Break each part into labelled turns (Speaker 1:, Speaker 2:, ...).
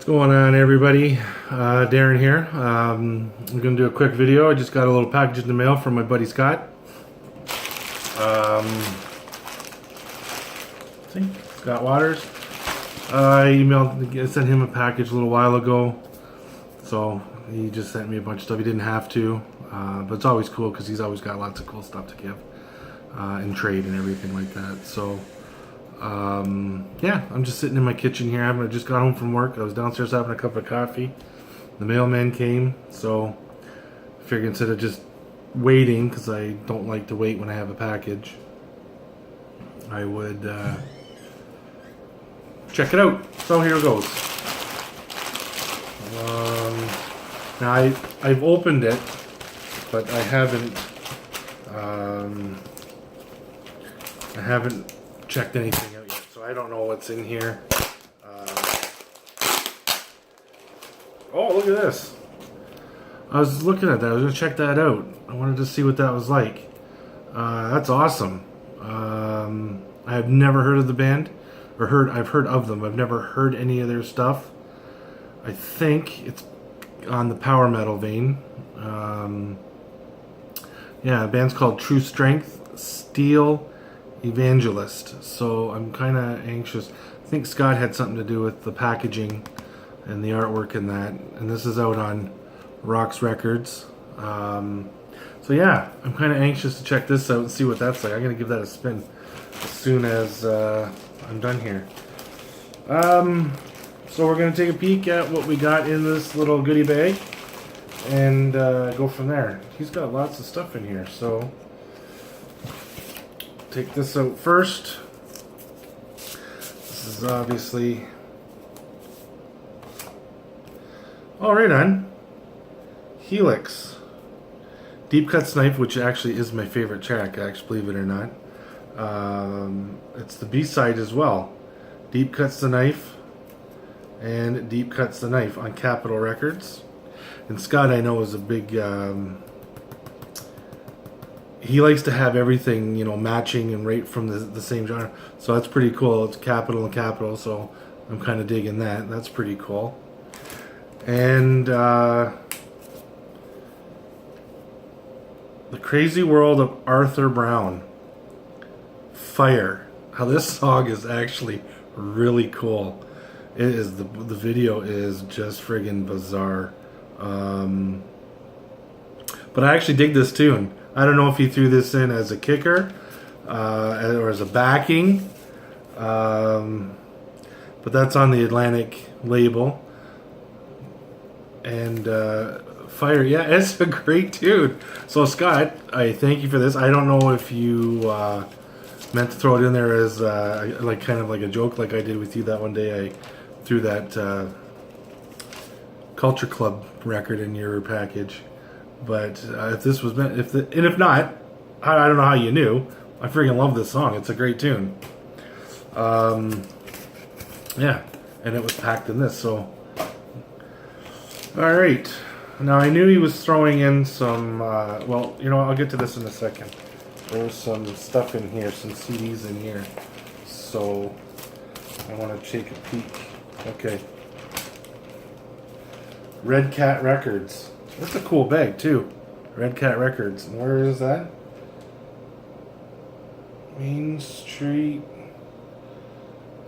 Speaker 1: Going on, everybody? Darren here. I'm going to do a quick video. I just got a little package in the mail from my buddy Scott. See? Scott Waters. I sent him a package a little while ago. So he just sent me a bunch of stuff. He didn't have to. But it's always cool because he's always got lots of cool stuff to give. And trade and everything like that. So yeah, I'm just sitting in my kitchen here. I just got home from work. I was downstairs having a cup of coffee. The mailman came, so I figured instead of just waiting, because I don't like to wait when I have a package, I would check it out. So here it goes. Now I've opened it, but I haven't checked anything out yet, so I don't know what's in here. Oh, look at this. I was looking at that. I was going to check that out. I wanted to see what that was like. That's awesome. I have never heard of the band, I've heard of them. I've never heard any of their stuff. I think it's on the power metal vein. Yeah, the band's called True Strength Steel Evangelist. So I'm kind of anxious. I think Scott had something to do with the packaging and the artwork in that. And this is out on Rocks Records. So yeah, I'm kind of anxious to check this out and see what that's like. I'm going to give that a spin as soon as I'm done here. So we're going to take a peek at what we got in this little goodie bag and go from there. He's got lots of stuff in here, so take this out first. This is obviously... Oh, right on. Helix. Deep Cuts Knife, which actually is my favorite track, actually, believe it or not. It's the B-side as well. Deep Cuts the Knife and Deep Cuts the Knife on Capitol Records. And Scott, I know, is a big... he likes to have everything, you know, matching and right from the same genre. So that's pretty cool. It's Capitol and Capitol, so I'm kind of digging that. That's pretty cool. And The Crazy World of Arthur Brown. Fire. How this song is actually really cool. It is the video is just friggin' bizarre. But I actually dig this tune. I don't know if he threw this in as a kicker or as a backing, but that's on the Atlantic label. And Fire, yeah, it's a great tune. So Scott, I thank you for this. I don't know if you meant to throw it in there as like kind of like a joke, like I did with you that one day. I threw that Culture Club record in your package. But if this was meant, if not, I don't know how you knew. I freaking love this song. It's a great tune. Yeah, and it was packed in this. So, all right. Now I knew he was throwing in some. Well, you know, I'll get to this in a second. There's some stuff in here, some CDs in here. So I want to take a peek. Okay. Red Cat Records. That's a cool bag too. Red Cat Records. Where is that? Main Street.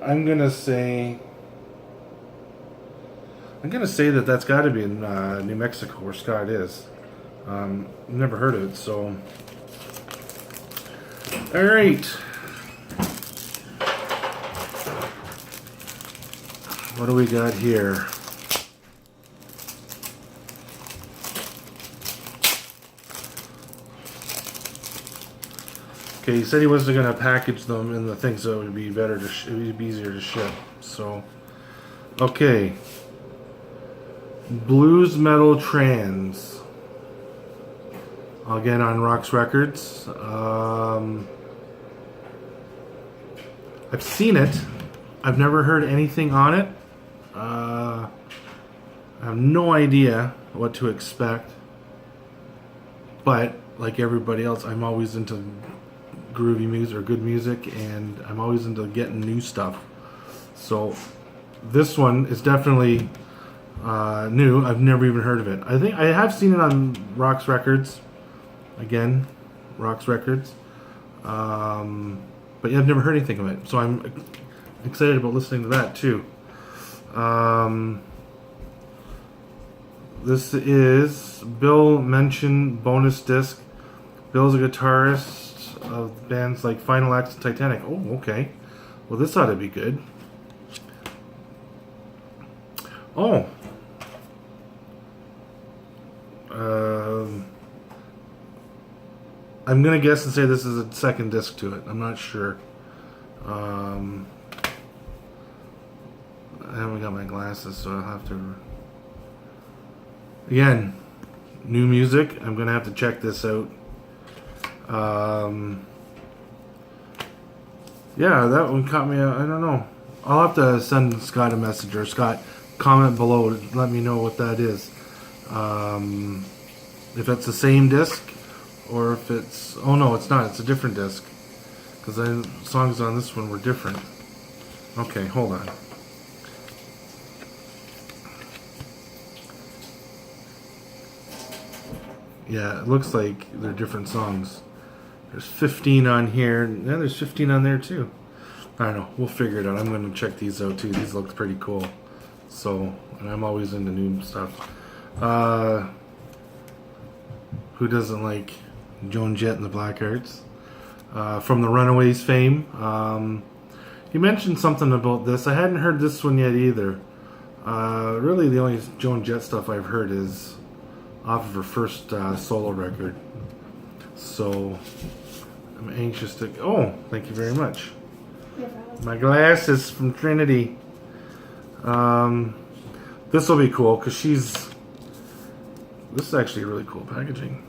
Speaker 1: I'm gonna say that that's got to be in New Mexico, where Scott is. Never heard of it, so. All right. What do we got here? Okay, he said he wasn't going to package them in the thing, so it would be better to it would be easier to ship. So, okay, Blues Metal Trans, again on Rocks Records. I've seen it. I've never heard anything on it. I have no idea what to expect, but like everybody else, I'm always into groovy music or good music, and I'm always into getting new stuff. So this one is definitely new. I've never even heard of it. I think I have seen it on Rock's Records. Again, Rock's Records. But yeah, I've never heard anything of it. So I'm excited about listening to that too. This is Bill mentioned bonus disc. Bill's a guitarist of bands like Final Act and Titanic. Oh, okay. Well, this ought to be good. Oh. I'm going to guess and say this is a second disc to it. I'm not sure. I haven't got my glasses, so I'll have to... Again, new music. I'm going to have to check this out. Yeah, that one caught me. I don't know. I'll have to send Scott a message, or Scott, comment below to let me know what that is. If it's the same disc, or if it's... Oh no, it's not. It's a different disc. Because the songs on this one were different. Okay, hold on. Yeah, it looks like they're different songs. There's 15 on here. Yeah, there's 15 on there too. I don't know. We'll figure it out. I'm going to check these out too. These look pretty cool. So, and I'm always into new stuff. Who doesn't like Joan Jett and the Blackhearts? From the Runaways fame. You mentioned something about this. I hadn't heard this one yet either. Really, the only Joan Jett stuff I've heard is off of her first solo record. So, I'm anxious to... Oh, thank you very much. My glasses from Trinity. This will be cool because she's... This is actually really cool packaging.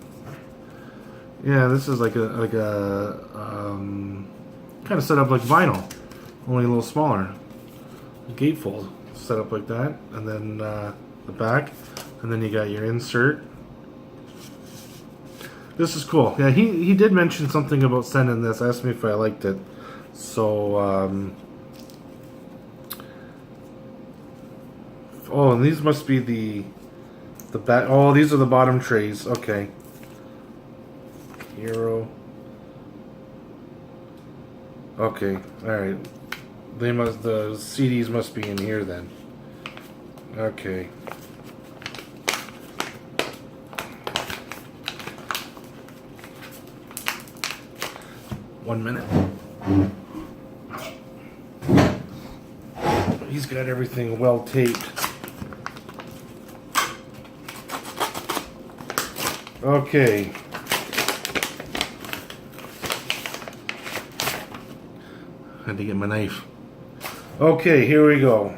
Speaker 1: Yeah, this is like a kind of set up like vinyl, only a little smaller. Gatefold set up like that, and then the back, and then you got your insert. This is cool. Yeah, he did mention something about sending this. Asked me if I liked it. So, oh, and these must be the back. Oh, these are the bottom trays. Okay. Hero. Okay. All right. They must. The CDs must be in here then. Okay. One minute. He's got everything well taped. Okay. Had to get my knife. Okay, here we go.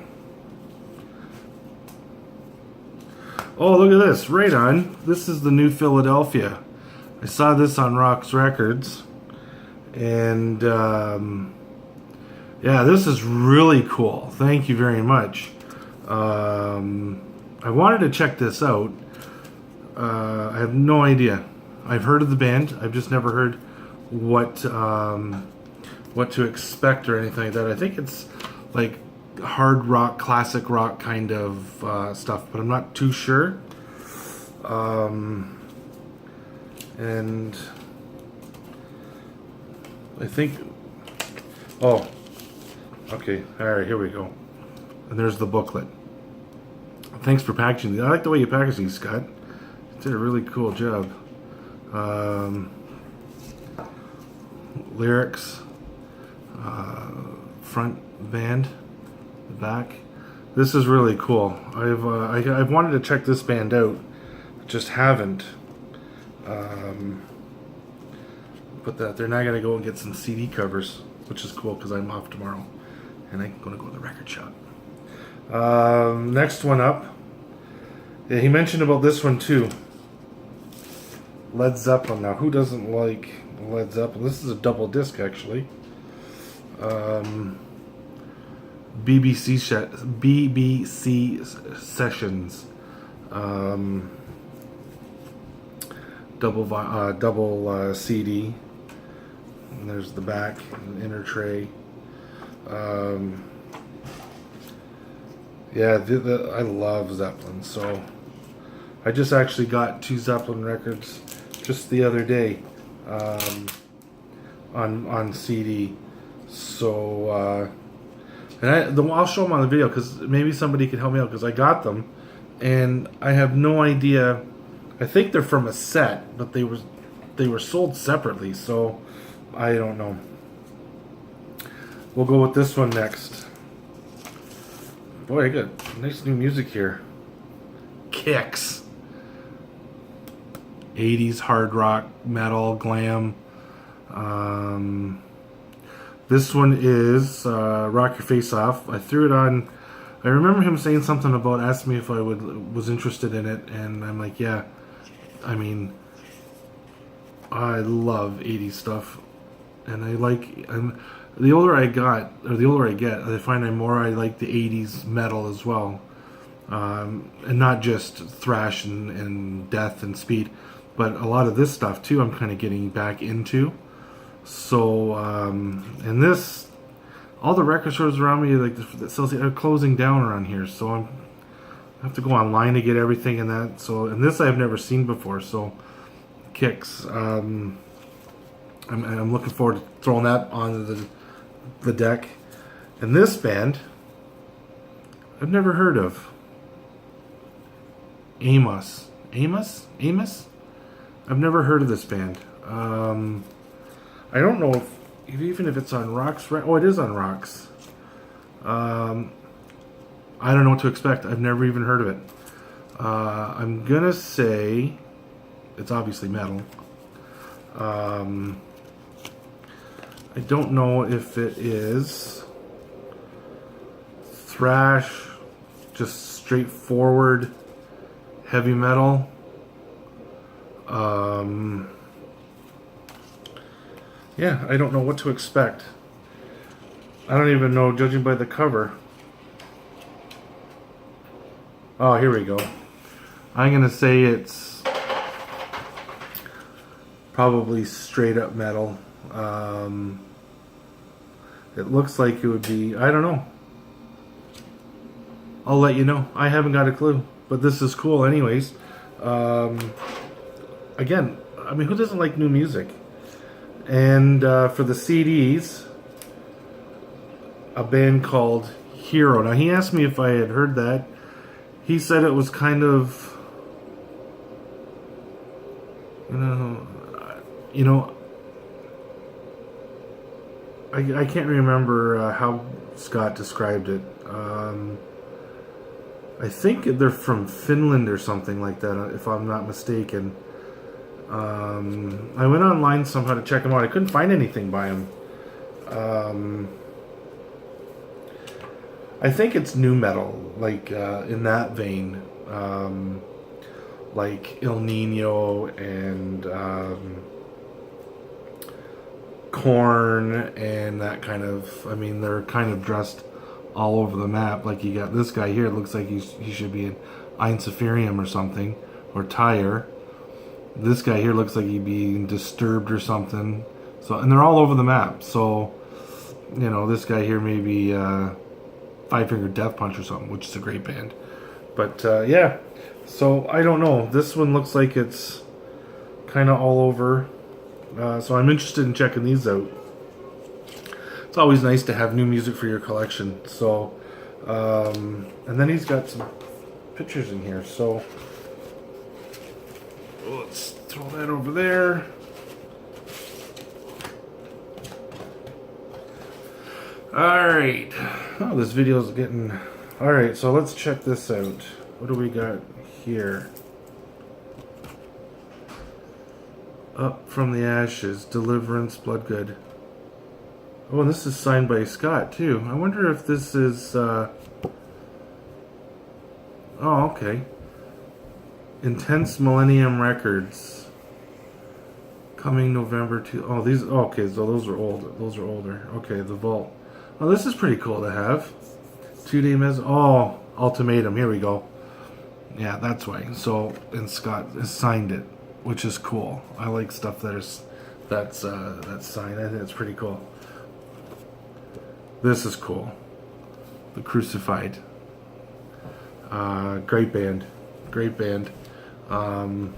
Speaker 1: Oh, look at this. Right on. This is the new Philadelphia. I saw this on Rock's Records. And, yeah, this is really cool. Thank you very much. I wanted to check this out. I have no idea. I've heard of the band. I've just never heard what to expect or anything like that. I think it's like hard rock, classic rock kind of stuff, but I'm not too sure. And I think... Oh, okay. All right, here we go. And there's the booklet. Thanks for packaging. I like the way you package these, Scott. You did a really cool job. Lyrics, front band, the back. This is really cool. I've wanted to check this band out, just haven't. Put that there. Now I gotta go and get some CD covers, which is cool because I'm off tomorrow, and I'm gonna go to the record shop. Next one up. Yeah, he mentioned about this one too. Led Zeppelin. Now, who doesn't like Led Zeppelin? This is a double disc, actually. BBC sessions. Double CD. And there's the back and inner tray. Yeah, I love Zeppelin. So I just actually got 2 Zeppelin records just the other day, um, on CD. So I'll show them on the video because maybe somebody can help me out because I got them, and I have no idea. I think they're from a set, but they were sold separately, so I don't know. We'll go with this one next. Boy, I got nice new music here. Kicks. 80s hard rock, metal, glam. This one is Rock Your Face Off. I threw it on. I remember him saying something about asking me if I was interested in it, and I'm like, yeah. I mean, I love 80s stuff, and the older I get, I find I like the 80s metal as well, and not just thrash and death and speed, but a lot of this stuff too. I'm kind of getting back into. So, and this, all the record stores around me, like that sells, are closing down around here. So I have to go online to get everything and that. So, and this I've never seen before. So, Kicks. I'm looking forward to throwing that on the deck. And this band, I've never heard of. Amos. I've never heard of this band. I don't know even if it's on Rocks. Oh, it is on Rocks. I don't know what to expect. I've never even heard of it. I'm gonna say it's obviously metal. I don't know if it is thrash, just straightforward heavy metal. Yeah, I don't know what to expect. I don't even know, judging by the cover. Oh, here we go. I'm going to say it's probably straight up metal. It looks like it would be, I don't know. I'll let you know. I haven't got a clue. But this is cool anyways. Again, I mean, who doesn't like new music? And for the CDs, a band called Hero. Now, he asked me if I had heard that. He said it was kind of, I can't remember how Scott described it. I think they're from Finland or something like that, if I'm not mistaken. I went online somehow to check them out. I couldn't find anything by them. I think it's new metal, like in that vein, like El Nino and Korn and that kind of. I mean, they're kind of dressed all over the map. Like you got this guy here. It looks like he should be in Ein Safarium or something, or Tyre. This guy here looks like he'd be Disturbed or something. So, and they're all over the map. So, this guy here may be Five Finger Death Punch or something, which is a great band. But yeah, so I don't know. This one looks like it's kind of all over. So I'm interested in checking these out. It's always nice to have new music for your collection. So, and then he's got some pictures in here. So let's throw that over there. Alright. Oh, this video is getting... Alright, so let's check this out. What do we got here? Up from the Ashes, Deliverance, Bloodgood. Oh, and this is signed by Scott, too. I wonder if this is... Oh, okay. Intense Millennium Records. Coming November 2... Oh, these... Oh, okay, so those are old. Those are older. Okay, The Vault. Oh, this is pretty cool to have. 2-day Oh, Ultimatum. Here we go. Yeah, that's why. So, and Scott has signed it, which is cool. I like stuff that's signed. I think it's pretty cool. This is cool. The Crucified. Great band. Great band. Um,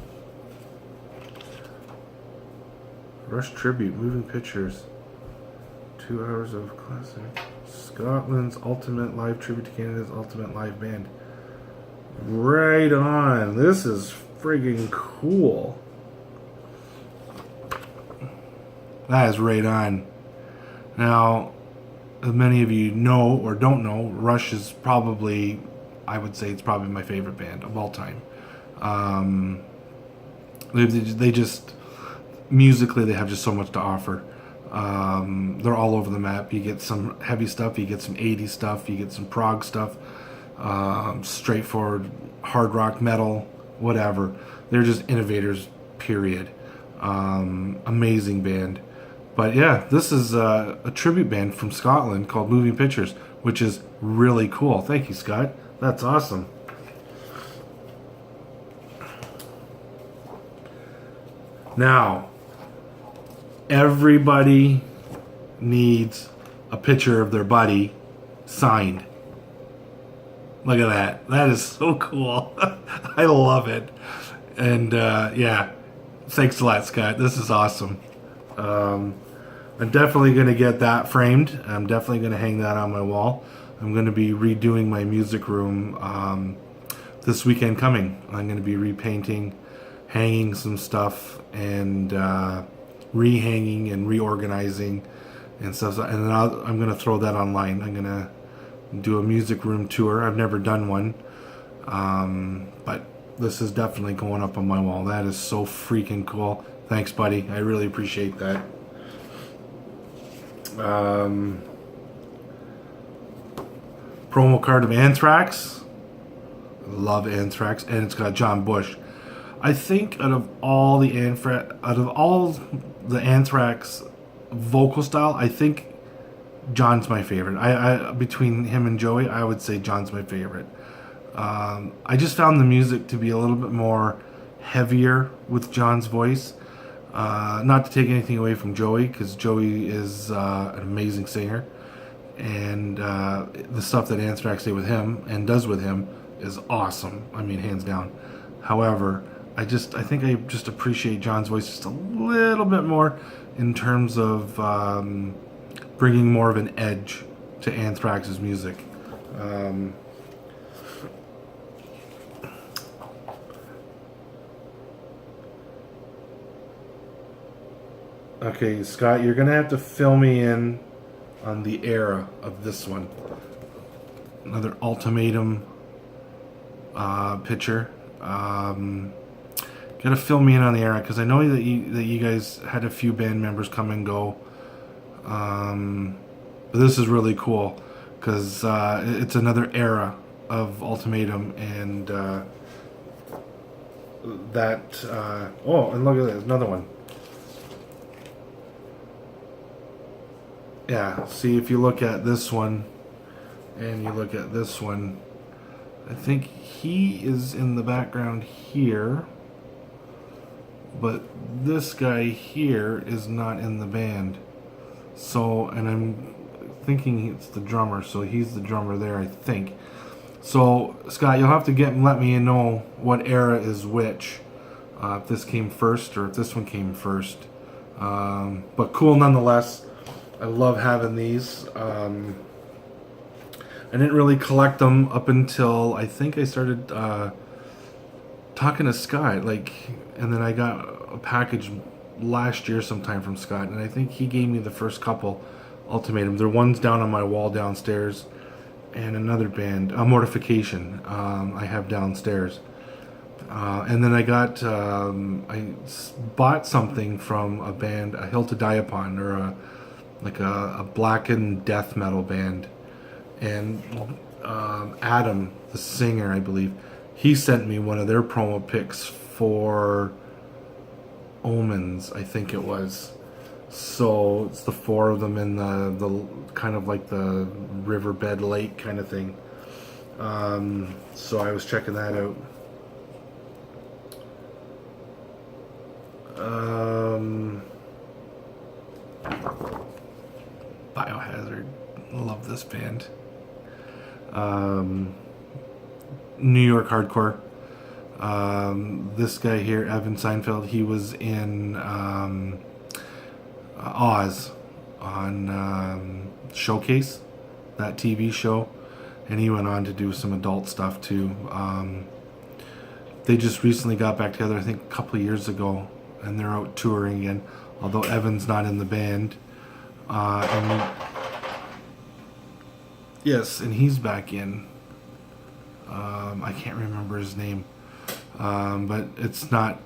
Speaker 1: Rush Tribute, Moving Pictures. 2 hours of classic. Scotland's ultimate live tribute to Canada's ultimate live band. Right on. This is friggin' cool. That is right on. Now, as many of you know or don't know, Rush is probably, I would say it's probably my favorite band of all time. They just, musically, they have just so much to offer. They're all over the map. You get some heavy stuff, you get some 80s stuff, you get some prog stuff, straightforward hard rock, metal, whatever. They're just innovators, period. Amazing band. But yeah, this is a tribute band from Scotland called Moving Pictures, which is really cool. Thank you, Scott. That's awesome. Now, everybody needs a picture of their buddy signed. Look at that. That is so cool. I love it. And yeah, thanks a lot, Scott. This is awesome. I'm definitely going to get that framed. I'm definitely going to hang that on my wall. I'm going to be redoing my music room this weekend coming. I'm going to be repainting, hanging some stuff, and rehanging and reorganizing and stuff. And then I'm going to throw that online. I'm going to do a music room tour. I've never done one. But this is definitely going up on my wall. That is so freaking cool. Thanks, buddy. I really appreciate that. Promo card of Anthrax. Love Anthrax, and it's got John Bush. I think out of all the Anthrax vocal style, I think John's my favorite. I between him and Joey, I would say John's my favorite. I just found the music to be a little bit more heavier with John's voice. Not to take anything away from Joey, because Joey is an amazing singer, and the stuff that Anthrax did with him and does with him is awesome. I mean, hands down. However, I think I just appreciate John's voice just a little bit more in terms of bringing more of an edge to Anthrax's music. Okay, Scott, you're going to have to fill me in on the era of this one. Another ultimatum picture. Gotta fill me in on the era, because I know that you guys had a few band members come and go. But this is really cool, because it's another era of ultimatum, and oh, and look at this, another one. Yeah, see, if you look at this one and you look at this one, I think he is in the background here, but this guy here is not in the band. So, and I'm thinking it's the drummer, so he's the drummer there, I think. So, Scott, you'll have to let me know what era is which, if this came first or if this one came first. But cool nonetheless. I love having these. I didn't really collect them up until I think I started talking to Scott, and then I got a package last year sometime from Scott, and I think he gave me the first couple ultimatum. There are ones down on my wall downstairs, and another band, Mortification, I have downstairs. And then I bought something from a band, A Hill to Die Upon, or a blackened death metal band, and Adam, the singer, I believe, he sent me one of their promo pics for Omens, I think it was. So it's the four of them in the kind of like the riverbed lake kind of thing. So I was checking that out. Biohazard, love this band. New York hardcore. This guy here, Evan Seinfeld, he was in Oz on Showcase, that TV show, and he went on to do some adult stuff too. They just recently got back together, I think a couple of years ago, and they're out touring again, although Evan's not in the band. And yes, and he's back in. I can't remember his name, but it's not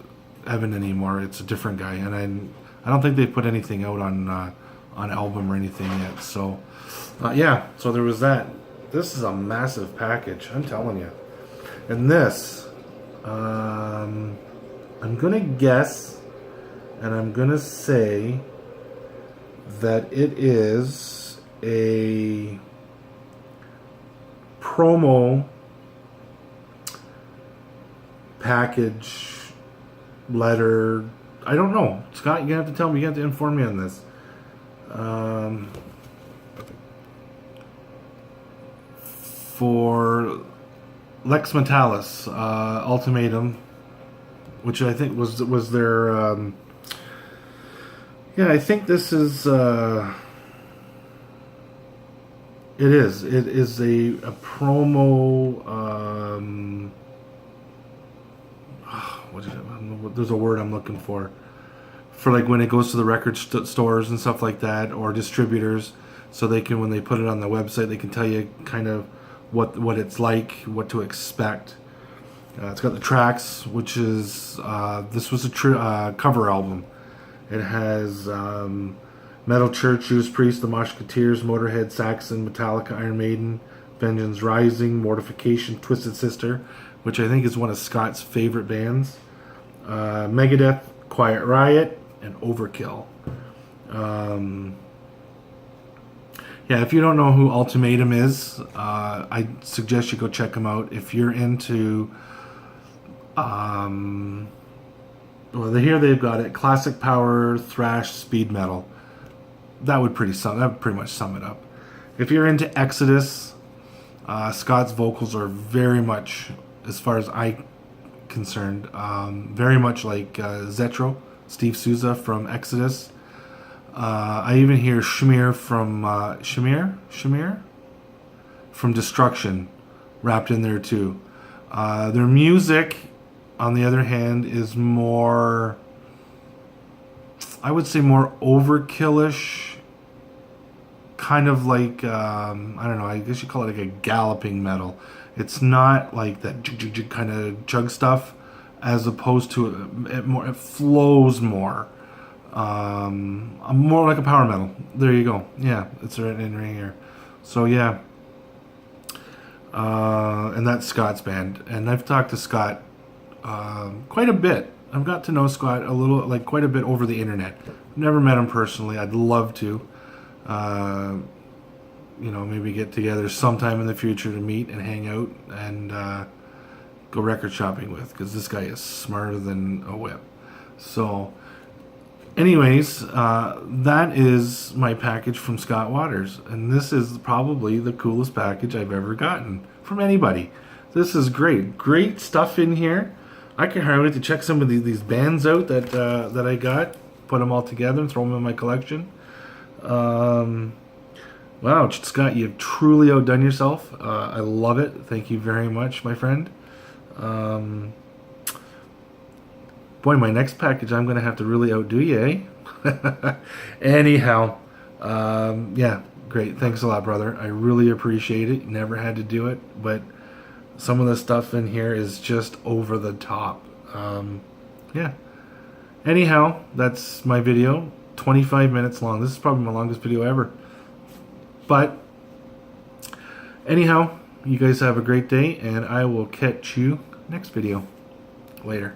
Speaker 1: Evan anymore. It's a different guy, and I don't think they put anything out on album or anything yet. So yeah, so there was that. This is a massive package, I'm telling you. And this, I'm gonna guess, and I'm gonna say that it is a promo package letter. I don't know, Scott, you have to tell me, you have to inform me on this. For Lex Metalis, Ultimatum, which I think was their yeah, I think this is it is a promo what is it? There's a word I'm looking for like when it goes to the record stores and stuff like that, or distributors, so they can, when they put it on the website, they can tell you kind of what it's like, what to expect. It's got the tracks, which is this was a cover album. It has Metal Church, Judas Priest, The Musketeers, Motorhead, Saxon, Metallica, Iron Maiden, Vengeance Rising, Mortification, Twisted Sister, which I think is one of Scott's favorite bands, Megadeth, Quiet Riot, and Overkill. Yeah, if you don't know who Ultimatum is, I suggest you go check them out. If you're into, well, here they've got it: classic power, thrash, speed metal. That would pretty much sum it up. If you're into Exodus, Scott's vocals are very much, as far as I'm concerned, very much like Zetro, Steve Souza from Exodus. I even hear Shamir from Destruction wrapped in there too. Their music, on the other hand, is more, I would say, more overkillish, kind of like I don't know, I guess you call it like a galloping metal. It's not like that kind of chug stuff, as opposed to it flows more. More like a power metal. There you go. Yeah, it's right in right here. So yeah, and that's Scott's band. And I've talked to Scott quite a bit. I've got to know Scott a little, like quite a bit over the internet. Never met him personally. I'd love to. Maybe get together sometime in the future to meet and hang out and go record shopping with, because this guy is smarter than a whip. So anyways, that is my package from Scott Waters, and this is probably the coolest package I've ever gotten from anybody. This is great stuff in here. I can hardly wait to check some of these bands out that I got, put them all together and throw them in my collection. Wow, Scott, you've truly outdone yourself. I love it. Thank you very much, my friend. Boy, my next package, I'm going to have to really outdo you, eh? Anyhow, yeah, great. Thanks a lot, brother. I really appreciate it. Never had to do it, but some of the stuff in here is just over the top. Yeah. Anyhow, that's my video. 25 minutes long. This is probably my longest video ever. But anyhow, you guys have a great day, and I will catch you next video. Later.